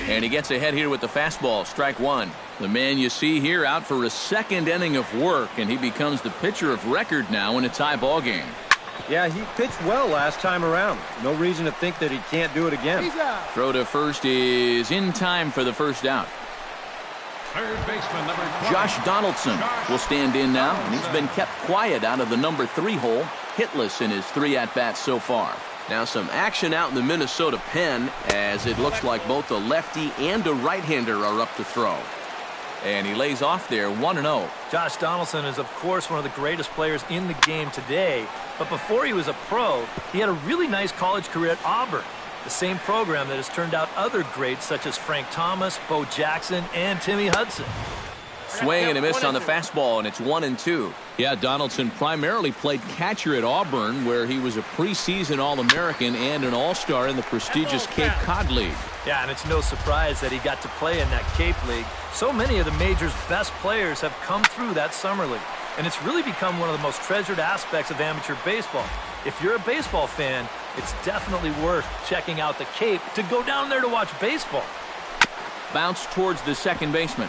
And he gets ahead here with the fastball, strike one. The man you see here out for a second inning of work, and he becomes the pitcher of record now in a tie ball game. Yeah, he pitched well last time around. No reason to think that he can't do it again. Throw to first is in time for the first out. Third baseman, number 20. Josh Donaldson will stand in now, and he's been kept quiet out of the number 3 hole, hitless in his 3 at-bats so far. Now some action out in the Minnesota pen, as it looks like both a lefty and a right-hander are up to throw. And he lays off there 1-0. Josh Donaldson is, of course, one of the greatest players in the game today. But before he was a pro, he had a really nice college career at Auburn, the same program that has turned out other greats such as Frank Thomas, Bo Jackson, and Timmy Hudson. Swing and a miss on the fastball, and it's 1-2. Yeah, Donaldson primarily played catcher at Auburn, where he was a preseason All-American and an All-Star in the prestigious Cape Cod League. Yeah, and it's no surprise that he got to play in that Cape League. So many of the major's best players have come through that summer league, and it's really become one of the most treasured aspects of amateur baseball. If you're a baseball fan, it's definitely worth checking out the Cape to go down there to watch baseball. Bounce towards the second baseman.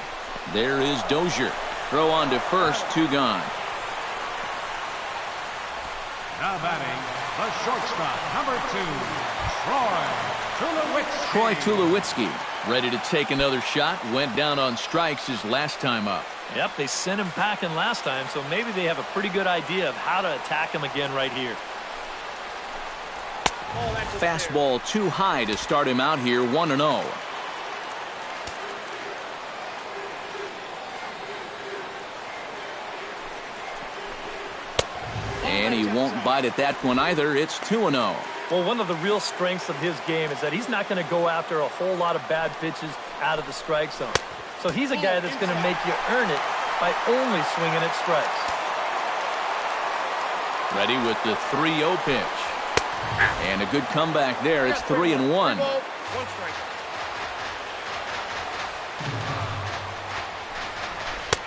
There is Dozier. Throw on to first, 2 gone. Now batting, the shortstop, number 2, Troy Tulowitzki, ready to take another shot. Went down on strikes his last time up. Yep, they sent him packing last time, so maybe they have a pretty good idea of how to attack him again right here. Fastball too high to start him out here, 1-0. And he won't bite at that one either. It's 2-0. Well, one of the real strengths of his game is that he's not going to go after a whole lot of bad pitches out of the strike zone. So he's a guy that's going to make you earn it by only swinging at strikes. Ready with the 3-0 pitch. And a good comeback there. It's 3-1.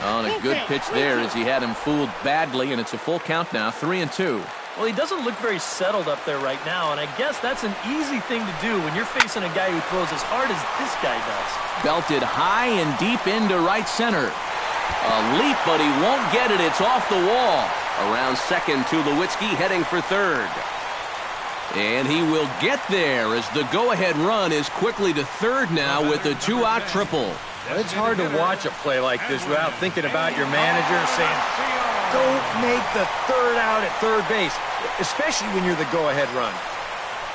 On a good pitch there as he had him fooled badly, and it's a full count now, 3-2. Well, he doesn't look very settled up there right now, and I guess that's an easy thing to do when you're facing a guy who throws as hard as this guy does. Belted high and deep into right center. A leap, but he won't get it. It's off the wall. Around second, Tulowitzki heading for third. And he will get there as the go-ahead run is quickly to third now with a 2-out triple. It's hard to watch a play like this without thinking about your manager saying, don't make the third out at third base, especially when you're the go-ahead run.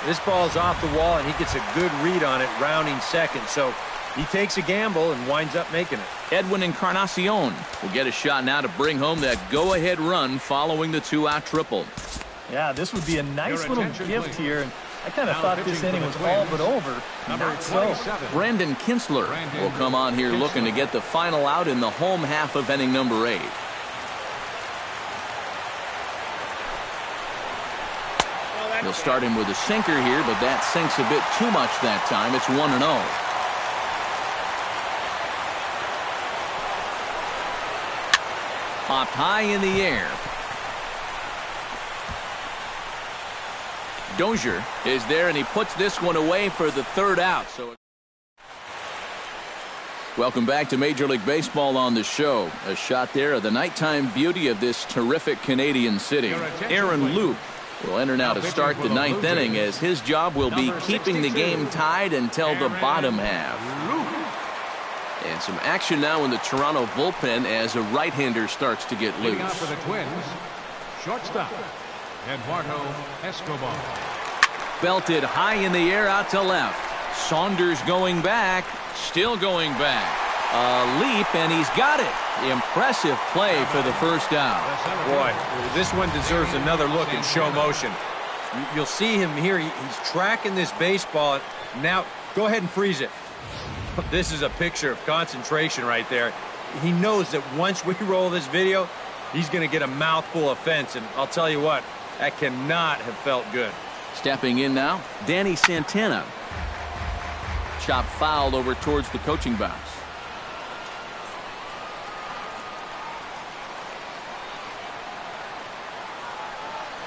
This ball's off the wall, and he gets a good read on it, rounding second. So he takes a gamble and winds up making it. Edwin Encarnacion will get a shot now to bring home that go-ahead run following the 2-out triple. Yeah, this would be a nice little gift here. And I kind of thought this inning was all but over. Not so. Brandon Kinsler will come on here looking to get the final out in the home half of inning number 8. He'll start him with a sinker here, but that sinks a bit too much that time. It's 1-0. Popped high in the air. Dozier is there, and he puts this one away for the third out. So, welcome back to Major League Baseball on the show. A shot there of the nighttime beauty of this terrific Canadian city. Aaron Loup will enter now to start the 9th inning, as his job will be keeping the game tied until the bottom half. And some action now in the Toronto bullpen as a right-hander starts to get loose. Out for the Twins, shortstop Eduardo Escobar. Belted high in the air out to left. Saunders going back, still going back. A leap, and he's got it. Impressive play for the first out. Boy, this one deserves another look in show motion. You'll see him here. He's tracking this baseball. Now, go ahead and freeze it. This is a picture of concentration right there. He knows that once we roll this video, he's going to get a mouthful of fence, and I'll tell you what, that cannot have felt good. Stepping in now, Danny Santana. Chop fouled over towards the coaching box.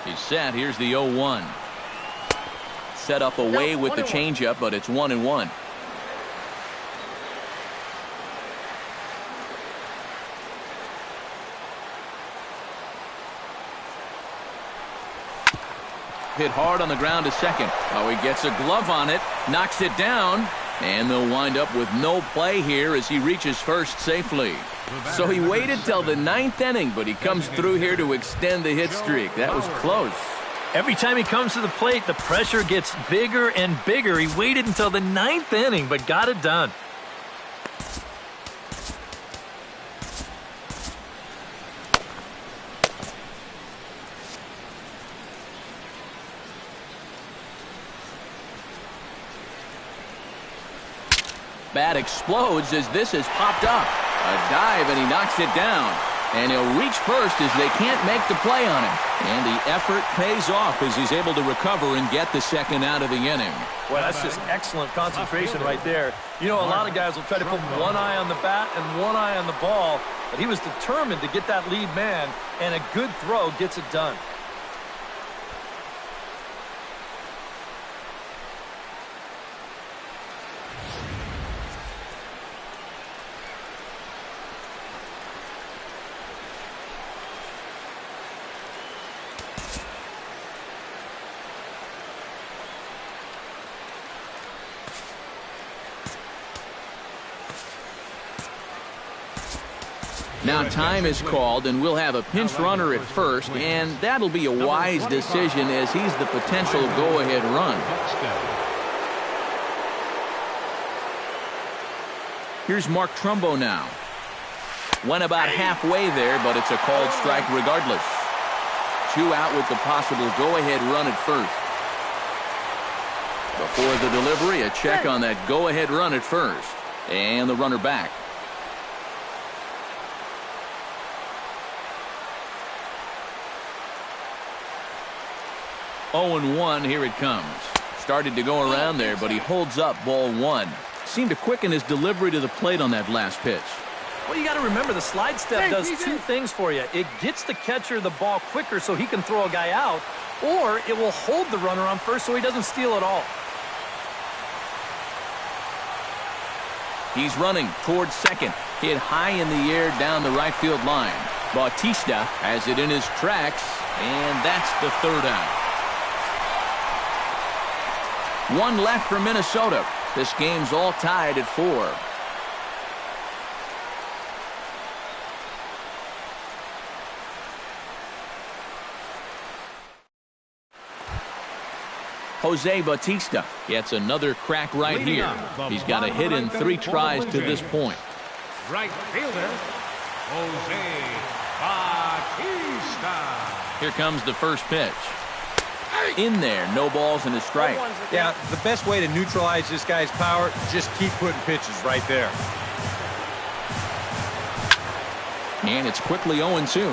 He's set. Here's the 0-1. Set up away with the changeup, but it's 1-1. hit hard on the ground to second. Oh, he gets a glove on it, knocks it down, and they'll wind up with no play here as he reaches first safely. So he waited till the 9th inning, but he comes through here to extend the hit streak. That was close. Every time he comes to the plate, the pressure gets bigger and bigger. He waited until the 9th inning, but got it done. Bat explodes as this has popped up. A dive, and he knocks it down. And he'll reach first as they can't make the play on him. And the effort pays off as he's able to recover and get the second out of the inning. Well, that's just excellent concentration right there. You know, a lot of guys will try to put one eye on the bat and one eye on the ball, but he was determined to get that lead man, and a good throw gets it done. Now time is called, and we'll have a pinch runner at first, and that'll be a wise decision as he's the potential go-ahead run. Here's Mark Trumbo now. Went about halfway there, but it's a called strike regardless. 2 out with the possible go-ahead run at first. Before the delivery, a check on that go-ahead run at first. And the runner back. Oh, 1, here it comes. Started to go around there, but he holds up ball 1. Seemed to quicken his delivery to the plate on that last pitch. Well, you got to remember the slide step does 2 things for you. It gets the catcher the ball quicker so he can throw a guy out, or it will hold the runner on first so he doesn't steal it all. He's running towards second. Hit high in the air down the right field line. Bautista has it in his tracks, and that's the 3rd out. 1 left for Minnesota. This game's all tied at 4. Jose Bautista gets another crack right here. He's got a hit in 3 tries to this point. Right fielder, Jose Bautista. Here comes the first pitch. In there, no balls and a strike. Yeah, the best way to neutralize this guy's power, just keep putting pitches right there. And it's quickly 0-2.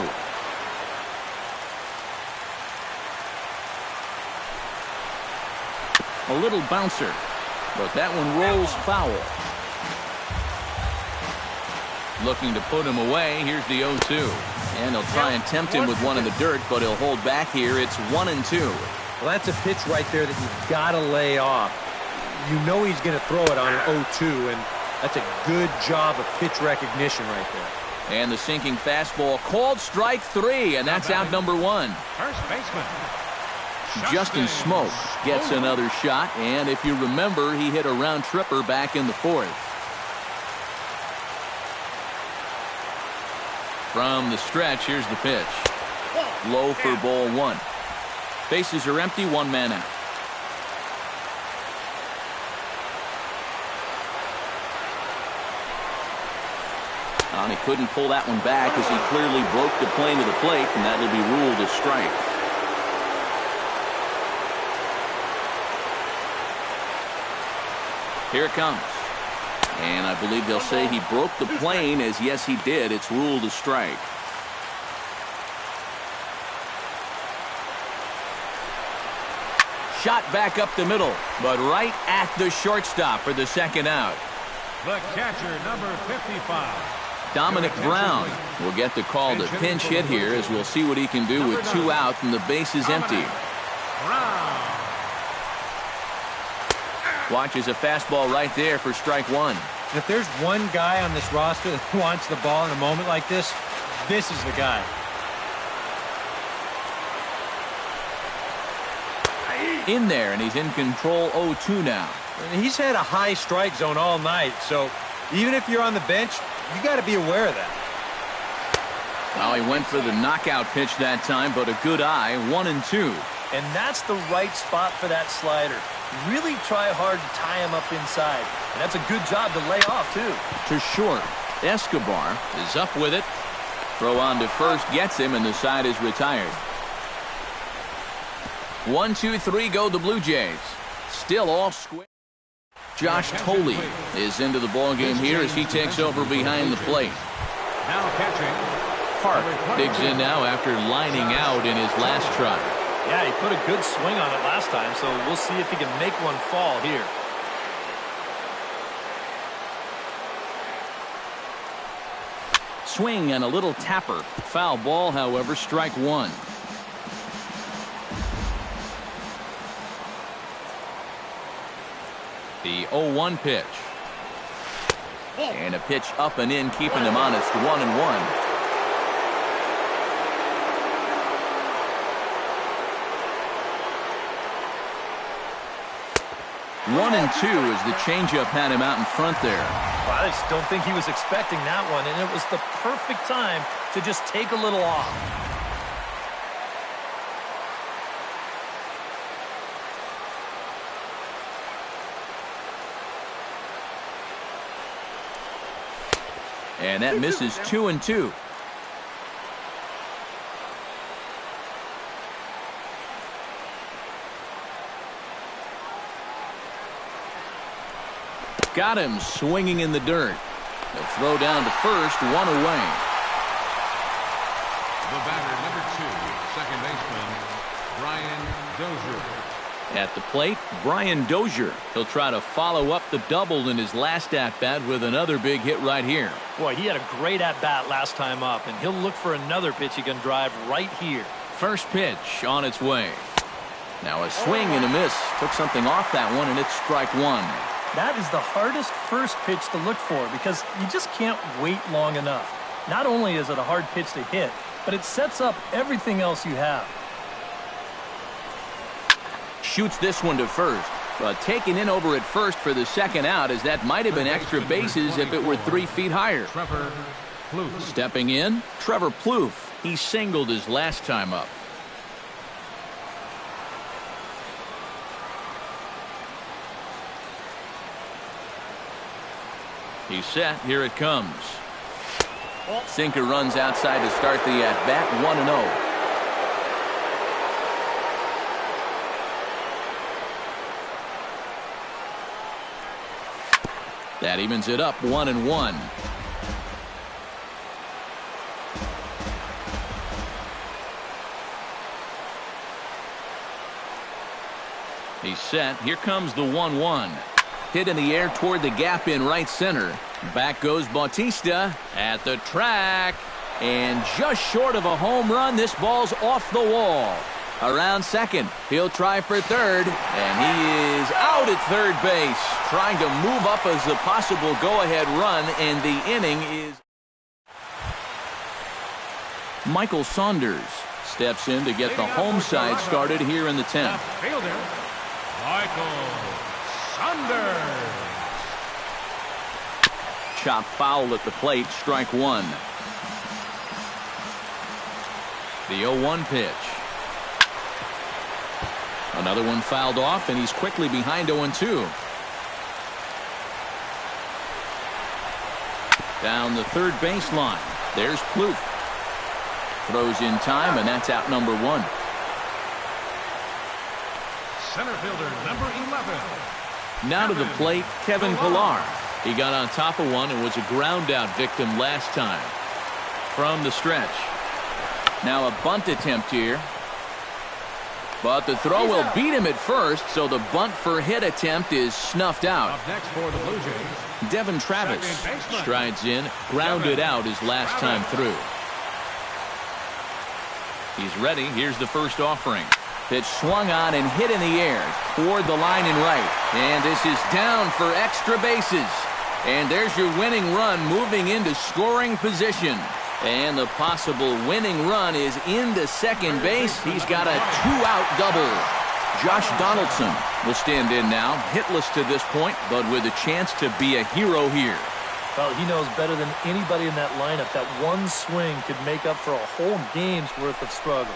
A little bouncer, but that one rolls foul. Looking to put him away. Here's the 0-2. And he'll try and tempt him with one in the dirt, but he'll hold back here. It's 1-2. Well, that's a pitch right there that you've got to lay off. You know he's going to throw it on an 0-2, and that's a good job of pitch recognition right there. And the sinking fastball called strike 3, and that's out number 1. First baseman. Justin Smoak gets another shot, and if you remember, he hit a round tripper back in the 4th. From the stretch, here's the pitch. Low for ball 1. Bases are empty, 1 man out. And he couldn't pull that one back as he clearly broke the plane to the plate, and that'll be ruled a strike. Here it comes. And I believe they'll say he broke the plane, as yes he did. It's ruled a strike. Shot back up the middle, but right at the shortstop for the second out. The catcher, number 55. Dominic Brown will get the call to pinch hit here, as we'll see what he can do with 2 out and the base is empty. Watches a fastball right there for strike 1. If there's one guy on this roster that wants the ball in a moment like this, this is the guy. In there, and he's in control 0-2 now. And he's had a high strike zone all night, so even if you're on the bench, you got to be aware of that. Well, he went for the knockout pitch that time, but a good eye, 1-2. And that's the right spot for that slider. Really try hard to tie him up inside. And that's a good job to lay off, too. To short. Escobar is up with it. Throw on to first gets him, and the side is retired. 1-2-3 go the Blue Jays. Still all square. Josh Tolley is into the ballgame here as he takes over behind the plate. Now catching. Park digs in now after lining out in his last try. Yeah, he put a good swing on it last time, so we'll see if he can make one fall here. Swing and a little tapper. Foul ball, however, strike one. The 0-1 pitch. And a pitch up and in, keeping him honest, 1-1. 1-2 as the changeup had him out in front there. Well, I just don't think he was expecting that one, and it was the perfect time to just take a little off. And that misses 2-2. Got him swinging in the dirt. The throw down to first, one away. The batter, number 2, second baseman, Brian Dozier. At the plate, Brian Dozier. He'll try to follow up the double in his last at-bat with another big hit right here. Boy, he had a great at-bat last time up, and he'll look for another pitch he can drive right here. First pitch on its way. Now a swing and a miss. Took something off that one, and it's strike one. That is the hardest first pitch to look for because you just can't wait long enough. Not only is it a hard pitch to hit, but it sets up everything else you have. Shoots this one to first, but taken in over at first for the second out, as that might have been extra bases if it were 3 feet higher. Trevor Plouffe. Stepping in, Trevor Plouffe. He singled his last time up. He's set. Here it comes. Sinker runs outside to start the at-bat, 1-0. That evens it up, 1-1. He's set. Here comes the 1-1. Hit in the air toward the gap in right center. Back goes Bautista at the track. And just short of a home run, this ball's off the wall. Around second, he'll try for third, and he is out at third base, trying to move up as a possible go-ahead run, and the inning is... Michael Saunders steps in to get the home side started here in the 10th. Fielder, Michael Saunders. Chop foul at the plate, strike one. The 0-1 pitch. Another one fouled off, and he's quickly behind 0-2. Down the third baseline. There's Plouffe. Throws in time, and that's out number 1. Center fielder, number 11. Now to the plate, Kevin Pillar. He got on top of one and was a ground out victim last time. From the stretch. Now a bunt attempt here. But the throw will beat him at first, so the bunt for hit attempt is snuffed out. Up next for the Blue Jays, Devin Travis strides in, grounded out his last time through. He's ready. Here's the first offering. Pitch swung on and hit in the air toward the line and right. And this is down for extra bases. And there's your winning run moving into scoring position. And the possible winning run is into second base. He's got a 2-out double. Josh Donaldson will stand in now, hitless to this point, but with a chance to be a hero here. Well, he knows better than anybody in that lineup that one swing could make up for a whole game's worth of struggle.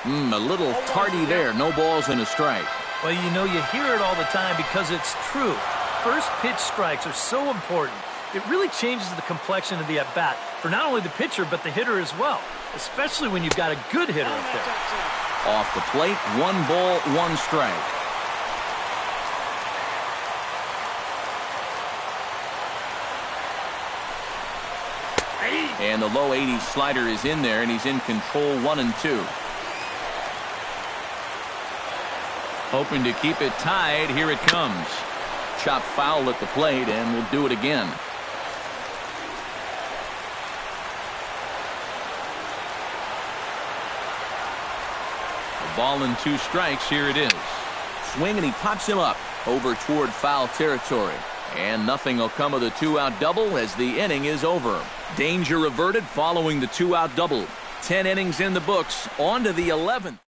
A little tardy there. No balls and a strike. Well, you know, you hear it all the time because it's true. First pitch strikes are so important. It really changes the complexion of the at-bat for not only the pitcher but the hitter as well, especially when you've got a good hitter up there. Off the plate, 1 ball, 1 strike. And the low 80s slider is in there, and he's in control 1-2. Hoping to keep it tied. Here it comes. Chop foul at the plate, and we'll do it again. A ball and 2 strikes. Here it is. Swing, and he pops him up over toward foul territory. And nothing will come of the 2-out double as the inning is over. Danger averted following the 2-out double. 10 innings in the books. On to the 11th.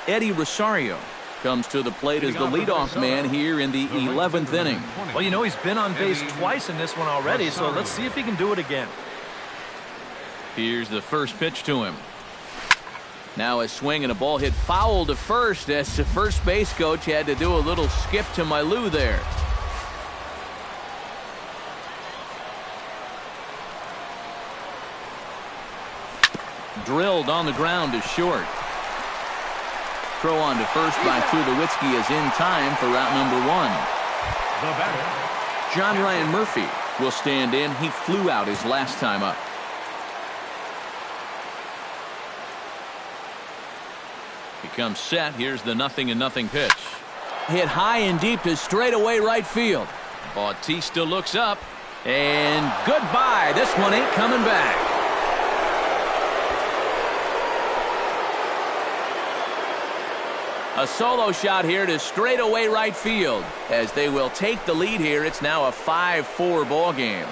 Eddie Rosario comes to the plate as the leadoff man here in the 11th inning. Well, you know, he's been on base twice in this one already, so let's see if he can do it again. Here's the first pitch to him. Now a swing and a ball hit foul to first as the first base coach had to do a little skip to Milou there. Drilled on the ground to short. Throw on to first by Tulowitzki is in time for route number 1. The batter, John Ryan Murphy will stand in. He flew out his last time up. Becomes set. Here's the 0-0 pitch. Hit high and deep to straightaway right field. Bautista looks up. And goodbye. This one ain't coming back. A solo shot here to straightaway right field. As they will take the lead here, it's now a 5-4 ball game.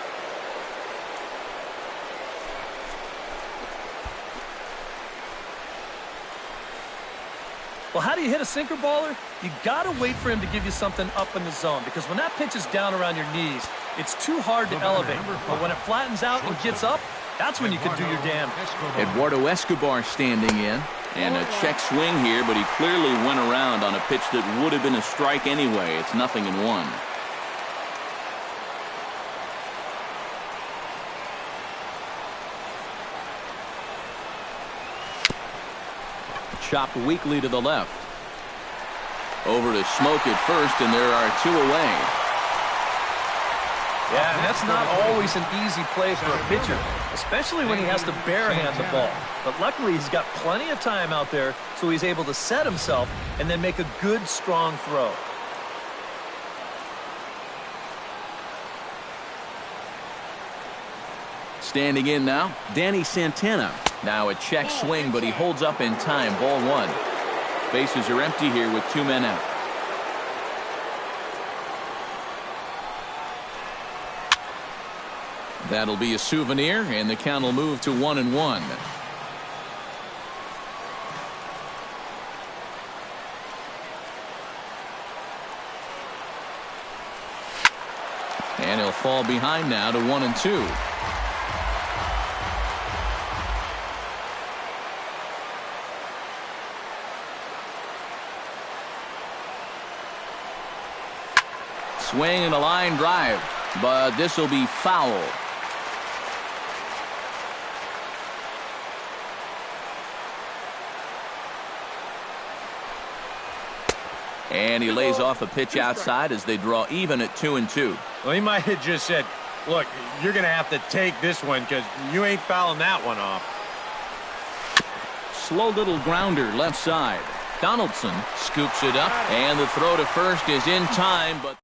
Well, how do you hit a sinker baller? You got to wait for him to give you something up in the zone, because when that pitch is down around your knees, it's too hard to elevate. But when it flattens out and gets up, that's when you can do your damage. Eduardo Escobar standing in. And a check swing here, but he clearly went around on a pitch that would have been a strike anyway. It's 0-1. Chopped weakly to the left. Over to Smoke at first, and there are 2 away. Yeah, and that's not always an easy play for a pitcher, especially when he has to barehand the ball. But luckily, he's got plenty of time out there, so he's able to set himself and then make a good, strong throw. Standing in now, Danny Santana. Now a check swing, but he holds up in time. Ball 1. Bases are empty here with 2 men out. That'll be a souvenir, and the count will move to 1-1. And he'll fall behind now to 1-2. Swing and a line drive, but this will be foul. And he lays off a pitch outside as they draw even at 2-2. Well, he might have just said, look, you're going to have to take this one because you ain't fouling that one off. Slow little grounder left side. Donaldson scoops it up, and the throw to first is in time, but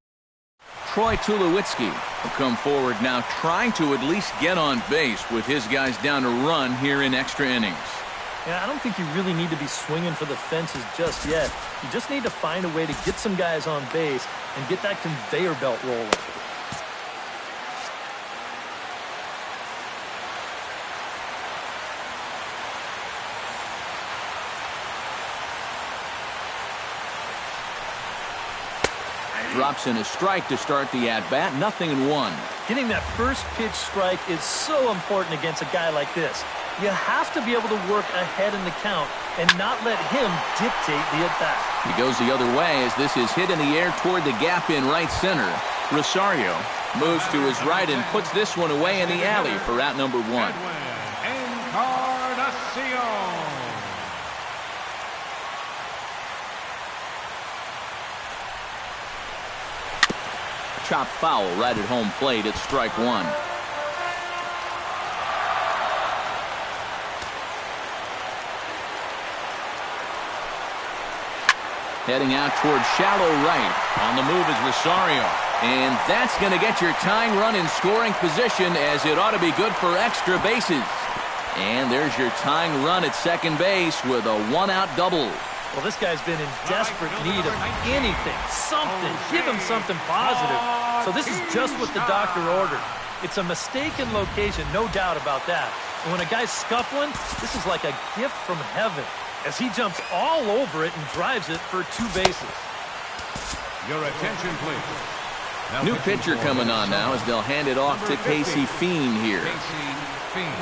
Troy Tulowitzki will come forward now, trying to at least get on base with his guys down to run here in extra innings. Yeah, I don't think you really need to be swinging for the fences just yet. You just need to find a way to get some guys on base and get that conveyor belt rolling. drops in a strike to start the at-bat. 0-1. Getting that first pitch strike is so important against a guy like this. You have to be able to work ahead in the count and not let him dictate the at-bat. He goes the other way as this is hit in the air toward the gap in right center. Rosario moves to his right and puts this one away in the alley for out number 1. Chop foul right at home plate at strike 1. Heading out towards shallow right. On the move is Rosario. And that's going to get your tying run in scoring position, as it ought to be good for extra bases. And there's your tying run at second base with a one-out double. Well, this guy's been in desperate need of anything, something. Give him something positive. So this is just what the doctor ordered. It's a mistaken location, no doubt about that. And when a guy's scuffling, this is like a gift from heaven, as he jumps all over it and drives it for 2 bases. Your attention, please. Now New pitcher coming on now as they'll hand it off to Casey Fiend here. Casey Fiend.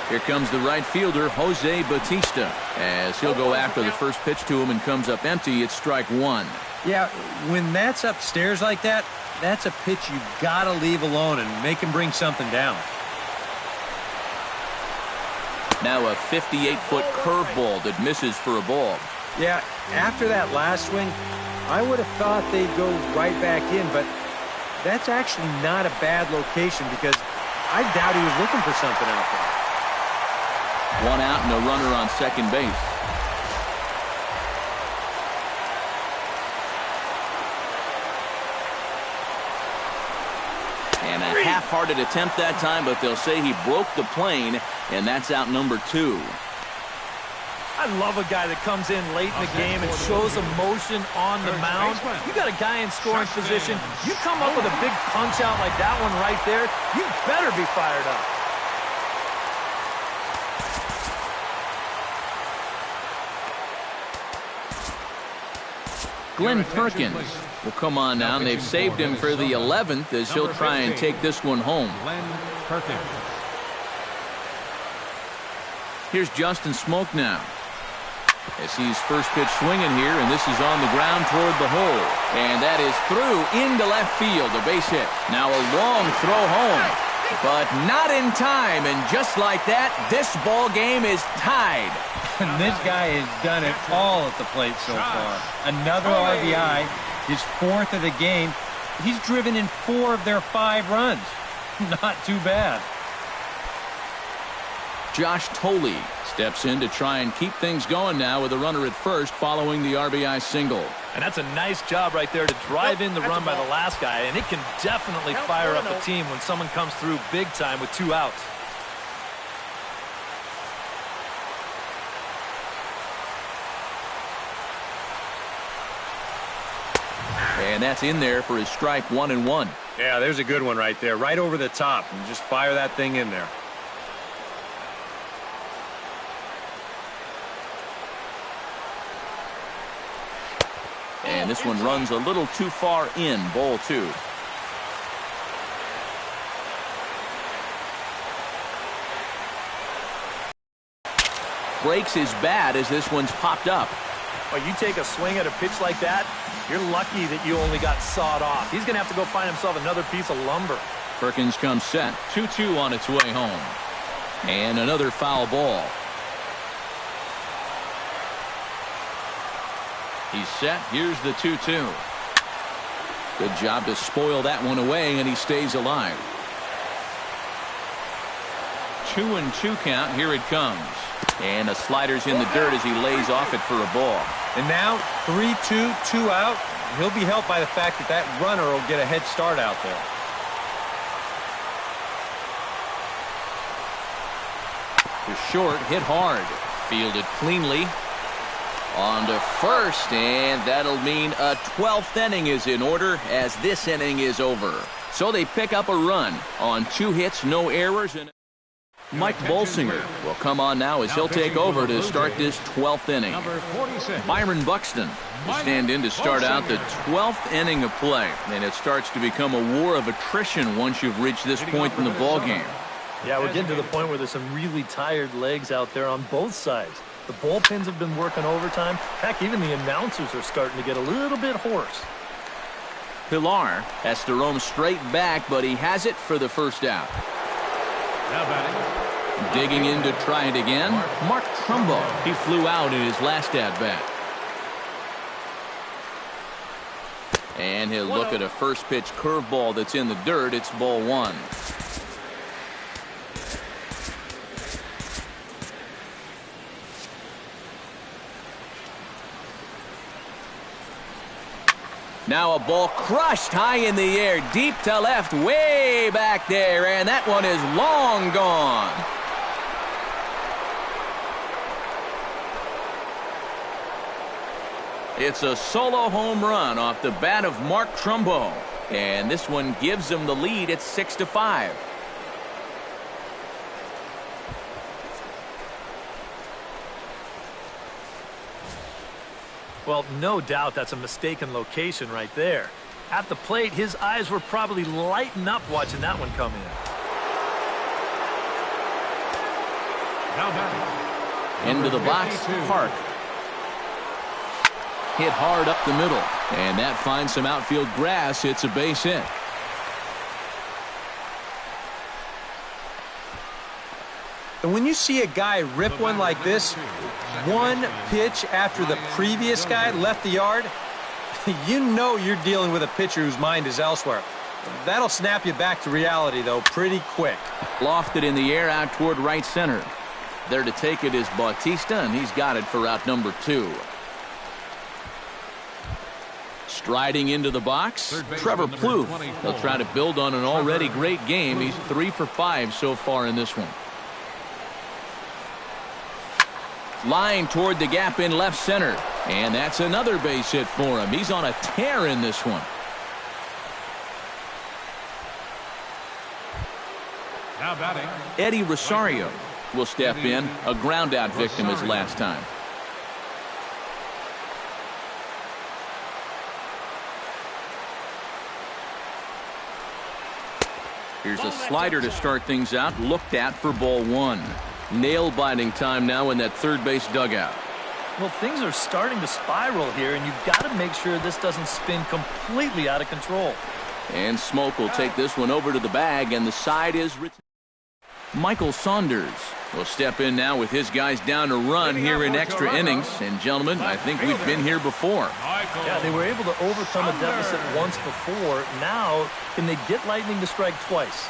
Here comes the right fielder, Jose Bautista, as he'll go after the first pitch to him and comes up empty. It's strike 1. Yeah, when that's upstairs like that, that's a pitch you got to leave alone and make him bring something down. Now a 58-foot curveball that misses for a ball. Yeah, after that last swing, I would have thought they'd go right back in, but that's actually not a bad location because I doubt he was looking for something out there. 1 out and a runner on second base. And a half-hearted attempt that time, but they'll say he broke the plane, and that's out number 2. I love a guy that comes in late in the game and shows emotion on the mound. You got a guy in scoring position. You come up with a big punch out like that one right there, you better be fired up. Glenn Perkins will come on now, and they've saved him for the 11th as he'll try and take this one home. Glenn Perkins. Here's Justin Smoke now. As he's first pitch swinging here, and this is on the ground toward the hole. And that is through into left field, a base hit. Now a long throw home, but not in time. And just like that, this ball game is tied. And this guy has done it all at the plate so far. Another RBI, his 4th of the game. He's driven in 4 of their 5 runs. Not too bad. Josh Toley steps in to try and keep things going now with a runner at first following the RBI single. And that's a nice job right there to drive in the run by the last guy, and it can definitely fire up a team when someone comes through big time with 2 outs. And that's in there for his strike 1-1. Yeah, there's a good one right there, right over the top, and just fire that thing in there. And this one runs a little too far in, ball 2. Breaks his bat as this one's popped up. Well, you take a swing at a pitch like that, you're lucky that you only got sawed off. He's going to have to go find himself another piece of lumber. Perkins comes set. 2-2 on its way home. And another foul ball. He's set. Here's the 2-2. Good job to spoil that one away, and he stays alive. 2-2 count. Here it comes. And a slider's in the dirt as he lays off it for a ball. And now 3-2, 2 out. He'll be helped by the fact that that runner will get a head start out there. To short, hit hard. Fielded cleanly. On to first, and that'll mean a 12th inning is in order as this inning is over. So they pick up a run on 2 hits, no errors, and Mike Bolsinger will come on now as he'll take over to start this 12th inning. Byron Buxton will stand in to start out the 12th inning of play, and it starts to become a war of attrition once you've reached this point in the ballgame. Yeah, we're getting to the point where there's some really tired legs out there on both sides. The bullpens have been working overtime. Heck, even the announcers are starting to get a little bit hoarse. Pilar has to roam straight back, but he has it for the first out. Now batting. Digging in to try it again, Mark Trumbo. He flew out in his last at-bat. And he'll look at a first pitch curveball that's in the dirt. It's ball 1. Now a ball crushed high in the air, deep to left, way back there, and that one is long gone. It's a solo home run off the bat of Mark Trumbo, and this one gives him the lead at 6-5. Well, no doubt that's a mistaken location right there. At the plate, his eyes were probably lighting up watching that one come in. Now batting. Into the box, Park. Hit hard up the middle, and that finds some outfield grass. It's a base hit. And when you see a guy rip one like this, one pitch after the previous guy left the yard, you know you're dealing with a pitcher whose mind is elsewhere. That'll snap you back to reality, though, pretty quick. Lofted in the air out toward right center. There to take it is Bautista, and he's got it for out number 2. Striding into the box, Trevor Plouffe. He'll try to build on an already great game. He's 3 for 5 so far in this one. Line toward the gap in left center. And that's another base hit for him. He's on a tear in this one. Now batting. Eddie Rosario will step in. A ground-out victim his last time. Here's a slider to start things out. Looked at for ball 1. Nail-biting time now in that third base dugout. Well, things are starting to spiral here, and you've got to make sure this doesn't spin completely out of control. And Smoke will take this one over to the bag, and the side is Michael Saunders will step in now with his guys down to run here in extra innings. And, gentlemen, I think we've been here before. Yeah, they were able to overcome a deficit once before. Now, can they get lightning to strike twice?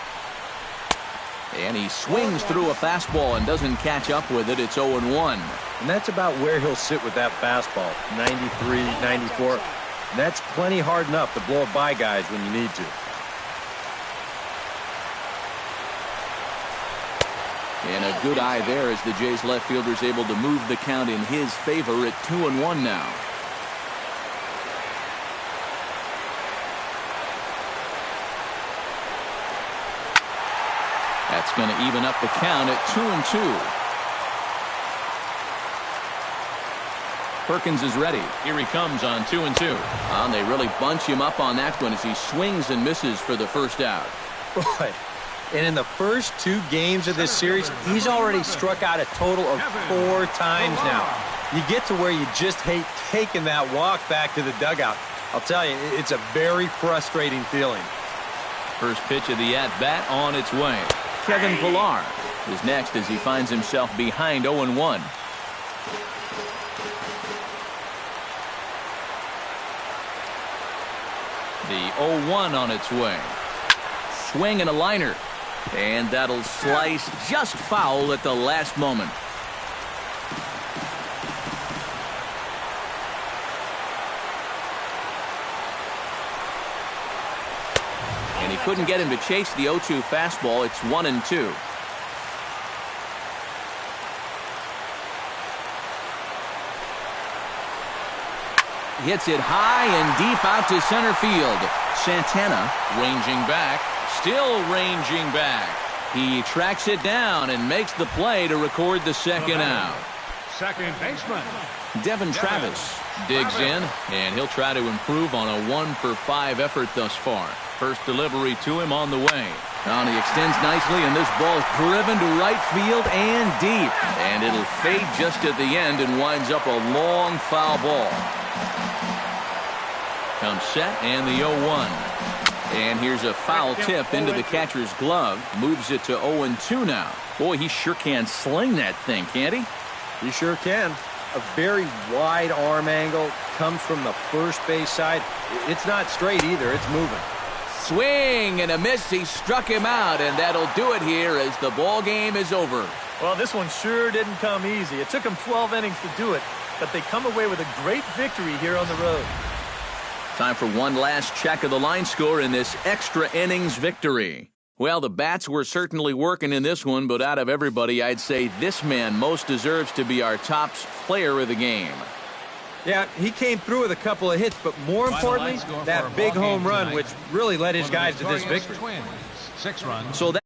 And he swings through a fastball and doesn't catch up with it. It's 0-1. And that's about where he'll sit with that fastball, 93, 94. That's plenty hard enough to blow it by guys when you need to. And a good eye there as the Jays left fielder is able to move the count in his favor at 2-1 now. That's going to even up the count at 2-2. Perkins is ready. Here he comes on 2-2. And they really bunch him up on that one as he swings and misses for the first out. Boy, and in the first 2 games of this series, he's already struck out a total of 4 times now. You get to where you just hate taking that walk back to the dugout. I'll tell you, it's a very frustrating feeling. First pitch of the at-bat on its way. Kevin Pilar is next as he finds himself behind 0-1. The 0-1 on its way. Swing and a liner. And that'll slice just foul at the last moment. And he couldn't get him to chase the 0-2 fastball. It's 1-2. hits it high and deep out to center field. Santana ranging back, still ranging back. He tracks it down and makes the play to record the second out. Second baseman. Devin Travis digs in, and he'll try to improve on a 1-for-5 effort thus far. First delivery to him on the way. Now he extends nicely, and this ball is driven to right field and deep. And it'll fade just at the end and winds up a long foul ball. Comes set, and the 0-1. And here's a foul tip into the catcher's glove. Moves it to 0-2 now. Boy, he sure can sling that thing, can't he? He sure can. A very wide arm angle. Comes from the first base side. It's not straight either. It's moving. Swing and a miss. He struck him out, and that'll do it here as the ball game is over. Well, this one sure didn't come easy. It took them 12 innings to do it, but they come away with a great victory here on the road. Time for one last check of the line score in this extra innings victory. Well, the bats were certainly working in this one, but out of everybody, I'd say this man most deserves to be our top player of the game. Yeah, he came through with a couple of hits, but more importantly, that big home run, which really led his guys to this victory. 6 runs. So that